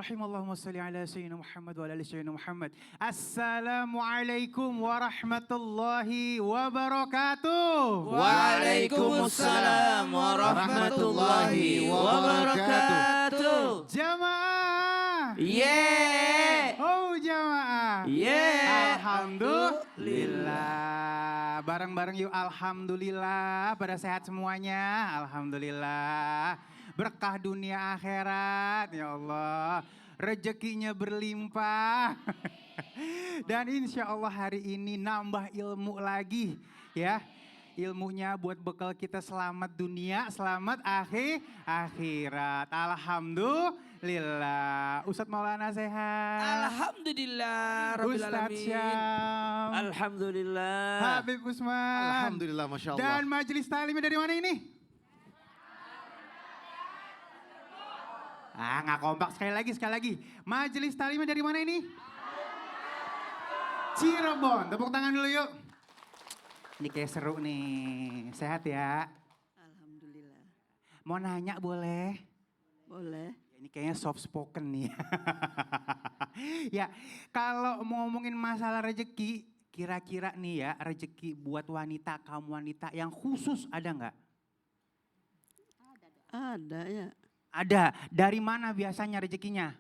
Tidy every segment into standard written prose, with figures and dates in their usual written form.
Bismillahirrahmanirrahim. Allahumma salli ala Sayyidina Muhammad wa ala ali Sayyidina Muhammad. Assalamualaikum warahmatullahi wabarakatuh. Waalaikumsalam warahmatullahi wabarakatuh. Jamaah. Yeah. Oh jamaah. Yeah. Alhamdulillah. Bareng-bareng yuk alhamdulillah. Pada sehat semuanya. Alhamdulillah. Berkah dunia akhirat, ya Allah. Rezekinya berlimpah. Dan insya Allah hari ini nambah ilmu lagi ya. Ilmunya buat bekal kita selamat dunia, selamat akhirat. Alhamdulillah. Ustadz Maulana sehat. Alhamdulillah Rabbil Ustadz Alamin. Syam. Alhamdulillah. Habib Usman. Alhamdulillah, Masya Allah. Dan majelis taklimnya dari mana ini? Nggak kompak, sekali lagi. Majelis taklimnya dari mana ini? Cirebon. Tepuk tangan dulu yuk. Ini kayak seru nih. Sehat ya? Alhamdulillah. Mau nanya boleh? Boleh. Ini kayaknya soft spoken nih. Ya, kalau mau ngomongin masalah rezeki, kira-kira nih ya, rezeki buat wanita, kaum wanita yang khusus ada nggak? Ada ya. Ada. Dari mana biasanya rezekinya?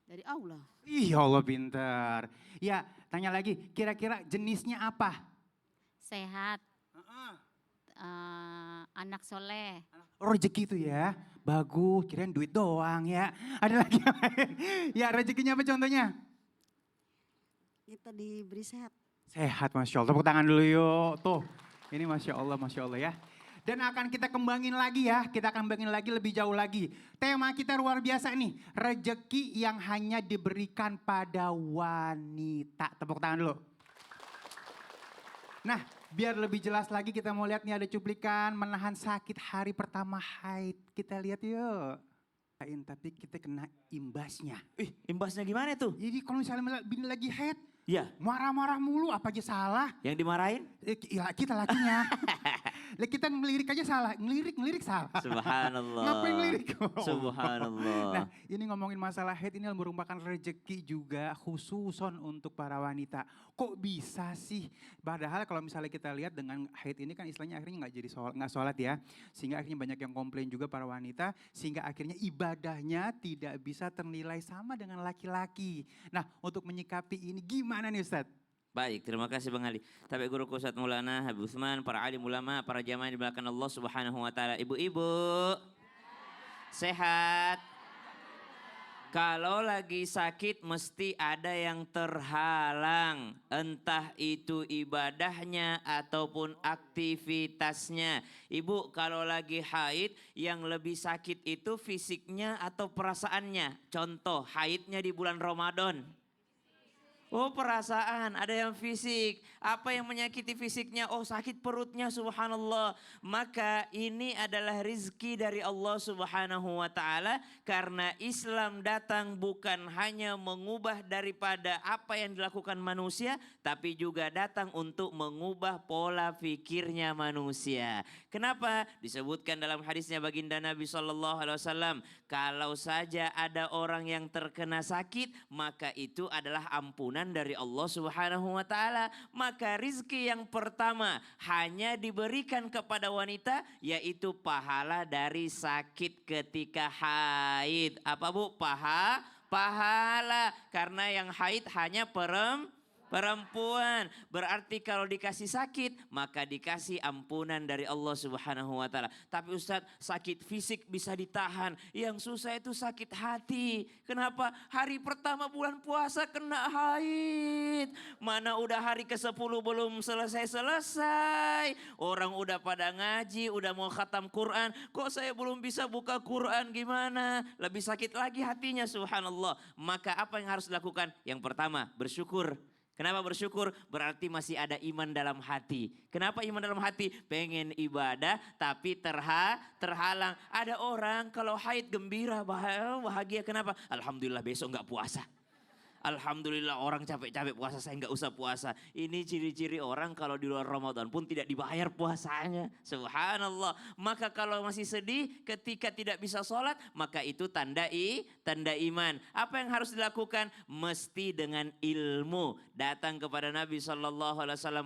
Dari Allah. Ih, Allah pintar. Ya, tanya lagi, kira-kira jenisnya apa? Sehat, anak soleh. Oh, rezeki itu ya, bagus, kirain duit doang ya. Ada lagi yang lain? Ya, rezekinya apa contohnya? Kita diberi sehat. Sehat, Masya Allah. Tepuk tangan dulu yuk. Tuh, ini Masya Allah ya. Dan akan kita kembangin lagi ya, kita akan kembangin lagi lebih jauh lagi. Tema kita luar biasa nih, rezeki yang hanya diberikan pada wanita. Tepuk tangan dulu. Nah, biar lebih jelas lagi kita mau lihat nih ada cuplikan menahan sakit hari pertama haid. Kita lihat yuk. Tapi kita kena imbasnya. Imbasnya gimana tuh? Jadi kalau misalnya bini lagi haid, Ya, marah-marah mulu apa aja salah. yang dimarahin? Ya kita lakinya. Lah kita ngelirik aja salah, ngelirik salah. Subhanallah. Ngapain ngelirik? Subhanallah. Nah ini ngomongin masalah haid ini merupakan rezeki juga khususon untuk para wanita. Kok bisa sih? Padahal kalau misalnya kita lihat dengan haid ini kan istilahnya akhirnya nggak sholat ya. Sehingga akhirnya banyak yang komplain juga para wanita. Sehingga akhirnya ibadahnya tidak bisa ternilai sama dengan laki-laki. Nah untuk menyikapi ini gimana nih Ustadz? Baik, terima kasih Bang Ali. Tapi guruku Ustadz Maulana, Habib Utsman, para alim ulama, para jamaah di belakang Allah Subhanahu wa taala. Ibu-ibu sehat. Kalau lagi sakit mesti ada yang terhalang, entah itu ibadahnya ataupun aktivitasnya. Ibu kalau lagi haid yang lebih sakit itu fisiknya atau perasaannya. Contoh haidnya di bulan Ramadan. Oh perasaan, ada yang fisik. Apa yang menyakiti fisiknya? Oh sakit perutnya, subhanallah. Maka ini adalah rizki dari Allah subhanahu wa ta'ala. Karena Islam datang bukan hanya mengubah daripada apa yang dilakukan manusia. Tapi juga datang untuk mengubah pola fikirnya manusia. Kenapa? Disebutkan dalam hadisnya baginda Nabi SAW. Kalau saja ada orang yang terkena sakit, maka itu adalah ampunan dari Allah Subhanahu wa taala. Maka rizki yang pertama hanya diberikan kepada wanita yaitu pahala dari sakit ketika haid. Apa Bu? Pahala. Karena yang haid hanya perempuan. Berarti kalau dikasih sakit maka dikasih ampunan dari Allah Subhanahu wa taala. Tapi Ustadz, sakit fisik bisa ditahan. Yang susah itu sakit hati. Kenapa? Hari pertama bulan puasa kena haid. Mana udah hari ke-10 belum selesai. Orang udah pada ngaji, udah mau khatam Quran. Kok saya belum bisa buka Quran, gimana? Lebih sakit lagi hatinya, subhanallah. Maka apa yang harus dilakukan? Yang pertama, bersyukur. Kenapa bersyukur? Berarti masih ada iman dalam hati. Kenapa iman dalam hati? Pengen ibadah tapi terhalang. Ada orang kalau haid gembira, bahagia. Kenapa? Alhamdulillah besok nggak puasa. Alhamdulillah orang capek-capek puasa, saya nggak usah puasa. Ini ciri-ciri orang kalau di luar Ramadan pun tidak dibayar puasanya. Subhanallah. Maka kalau masih sedih ketika tidak bisa sholat, maka itu tanda iman. Apa yang harus dilakukan? Mesti dengan ilmu. Datang kepada Nabi SAW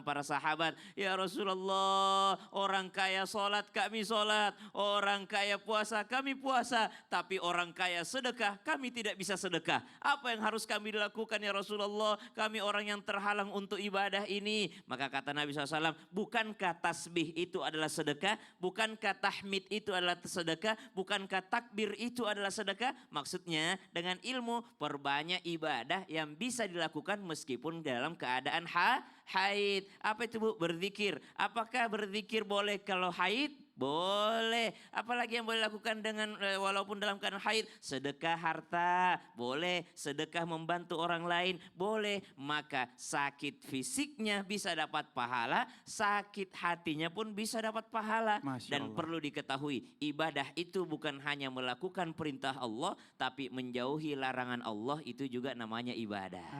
para sahabat. Ya Rasulullah, orang kaya sholat kami sholat. Orang kaya puasa kami puasa. Tapi orang kaya sedekah kami tidak bisa sedekah. Apa yang harus kami lakukan ya Rasulullah? Kami orang yang terhalang untuk ibadah ini. Maka kata Nabi SAW, bukankah tasbih itu adalah sedekah? Bukankah tahmid itu adalah sedekah? Bukankah takbir itu adalah sedekah? Maksudnya dengan ilmu perbanyak ibadah yang bisa dilakukan meskipun dalam keadaan haid. Apa itu Bu? Berzikir. Apakah berzikir boleh kalau haid? Boleh. Apalagi yang boleh lakukan dengan walaupun dalam keadaan haid? Sedekah harta, boleh. Sedekah membantu orang lain, boleh. Maka sakit fisiknya bisa dapat pahala, sakit hatinya pun bisa dapat pahala. Masya Dan Allah. perlu diketahui, ibadah itu bukan hanya melakukan perintah Allah, tapi menjauhi larangan Allah itu juga namanya ibadah.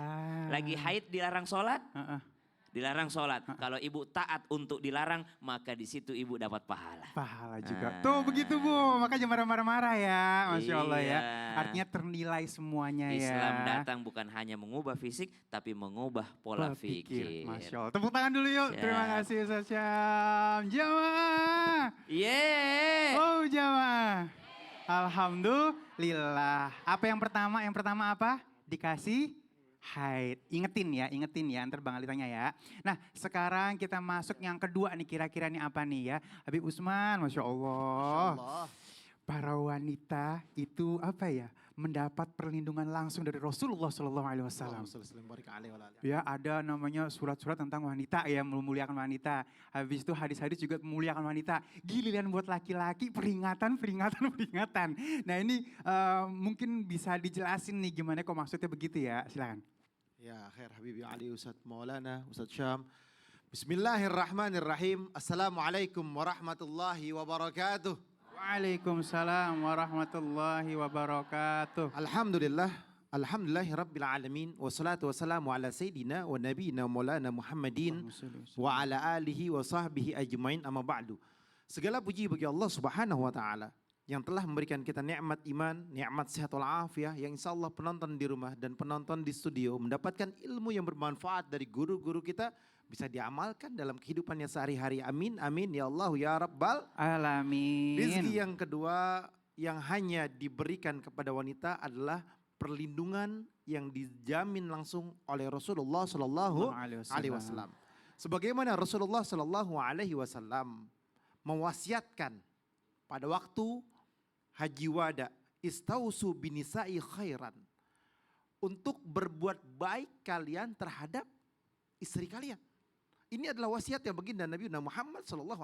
Lagi haid dilarang sholat? Dilarang sholat. Kalau ibu taat untuk dilarang, maka di situ ibu dapat pahala. Pahala juga. Ah. Tuh begitu Bu, makanya jangan marah-marah ya. Masya Allah ya. Iya. Artinya ternilai semuanya ya. Islam datang bukan hanya mengubah fisik, tapi mengubah pola pikir. Masya Allah. Tepuk tangan dulu yuk. Siap. Terima kasih Ustaz Syam. Jamaah. Yeay. Oh jamaah. Alhamdulillah. Apa yang pertama? Yang pertama apa? Dikasih haid. Ingetin ya. Ntar Bang Ali tanya ya. Nah sekarang kita masuk yang kedua nih. Kira-kira nih apa nih ya? Habib Usman, Masya Allah. Para wanita itu apa ya? Mendapat perlindungan langsung dari Rasulullah SAW. Ya ada namanya surat-surat tentang wanita ya, memuliakan wanita. Habis itu hadis-hadis juga memuliakan wanita. Giliran buat laki-laki peringatan. Nah ini mungkin bisa dijelasin nih gimana kok maksudnya begitu ya, silakan. Ya khair Habibi Ali Ustadz Maulana, Ustadz Syam. Bismillahirrahmanirrahim. Assalamualaikum warahmatullahi wabarakatuh. Waalaikumsalam warahmatullahi wabarakatuh. Alhamdulillahi rabbil alamin. Wassalatu wassalamu ala sayyidina wa nabiyina maulana Muhammadin wa ala alihi wa sahbihi ajmain amma ba'du. Segala puji bagi Allah subhanahu wa ta'ala yang telah memberikan kita nikmat iman, nikmat sehat walafiat, yang insya Allah penonton di rumah dan penonton di studio mendapatkan ilmu yang bermanfaat dari guru-guru kita, bisa diamalkan dalam kehidupannya sehari-hari. Amin, amin ya Allah ya Rabbal Alamin. Rizki yang kedua yang hanya diberikan kepada wanita adalah perlindungan yang dijamin langsung oleh Rasulullah Sallallahu Alaihi Wasallam. Sebagaimana Rasulullah Sallallahu Alaihi Wasallam mewasiatkan pada waktu Haji Wada, istausu binisa'i khairan, untuk berbuat baik kalian terhadap istri kalian. Ini adalah wasiat yang baginda Nabi Muhammad SAW.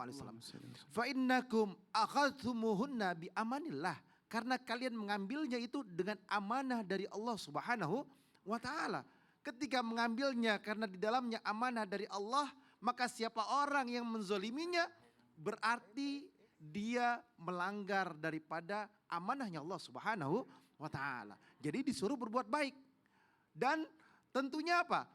Fa innakum akhadtumuhunna bi amanillah, karena kalian mengambilnya itu dengan amanah dari Allah Subhanahu wa taala. Ketika mengambilnya karena di dalamnya amanah dari Allah, maka siapa orang yang menzoliminya berarti dia melanggar daripada amanahnya Allah Subhanahu wa taala. Jadi disuruh berbuat baik. Dan tentunya apa?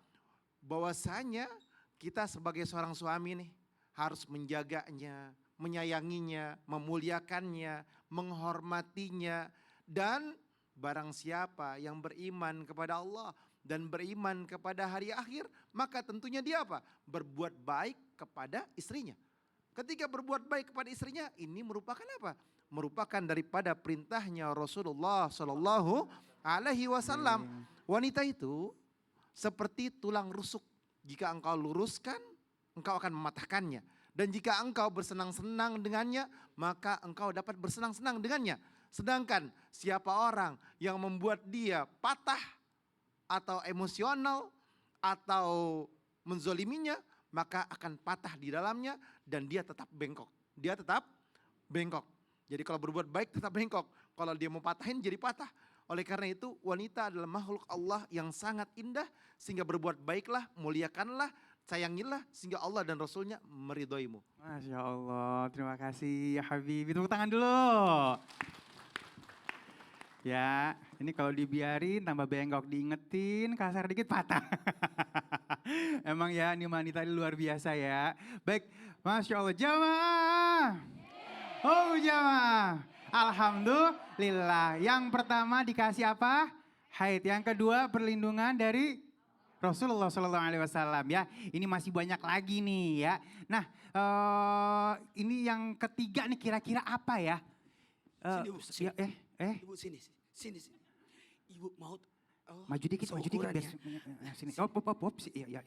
Bahwasanya kita sebagai seorang suami nih harus menjaganya, menyayanginya, memuliakannya, menghormatinya. Dan barang siapa yang beriman kepada Allah dan beriman kepada hari akhir, maka tentunya dia apa? Berbuat baik kepada istrinya. Ketika berbuat baik kepada istrinya, ini merupakan apa? Merupakan daripada perintahnya Rasulullah Sallallahu Alaihi Wasallam. Wanita itu seperti tulang rusuk. Jika engkau luruskan, engkau akan mematahkannya. Dan jika engkau bersenang-senang dengannya, maka engkau dapat bersenang-senang dengannya. Sedangkan siapa orang yang membuat dia patah atau emosional atau menzoliminya, maka akan patah di dalamnya dan dia tetap bengkok. Dia tetap bengkok. Jadi kalau berbuat baik tetap bengkok. Kalau dia mau patahin jadi patah. Oleh karena itu wanita adalah makhluk Allah yang sangat indah, sehingga berbuat baiklah, muliakanlah, sayangilah, sehingga Allah dan Rasulnya meridhoimu. Masya Allah, terima kasih ya Habib. Tepuk tangan dulu. Ya, ini kalau dibiarin tambah bengkok, diingetin kasar dikit patah. Emang ya ini wanita ini luar biasa ya. Baik, Masya Allah. Jamaah. Oh jamaah. Alhamdulillah. Yang pertama dikasih apa? Haid. Yang kedua perlindungan dari Rasulullah SAW ya. Ini masih banyak lagi nih ya. Nah ini yang ketiga nih kira-kira apa ya? Sini, Bu, sini. Ya, Ibu sini. Ibu mau maju dikit, seukuran biar ya. sini. Oh, iya.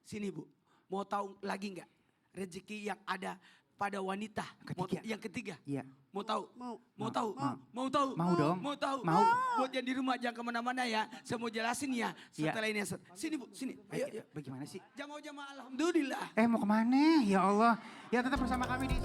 Sini, Bu. Mau tahu lagi nggak rezeki yang ada pada wanita? Ketiga. Yang ketiga. Iya. Mau tahu? Mau. Tahu? Mau. Mau tahu? Mau dong. Mau tahu? Mau. Buat yang di rumah jangan kemana-mana ya. Saya mau jelasin ya. Iya. Setelah ini. Sini, Bu. Sini. Ayo. Bagaimana sih? Jamaah-jamaah alhamdulillah. Mau kemana? Ya Allah. Ya tetap bersama kami di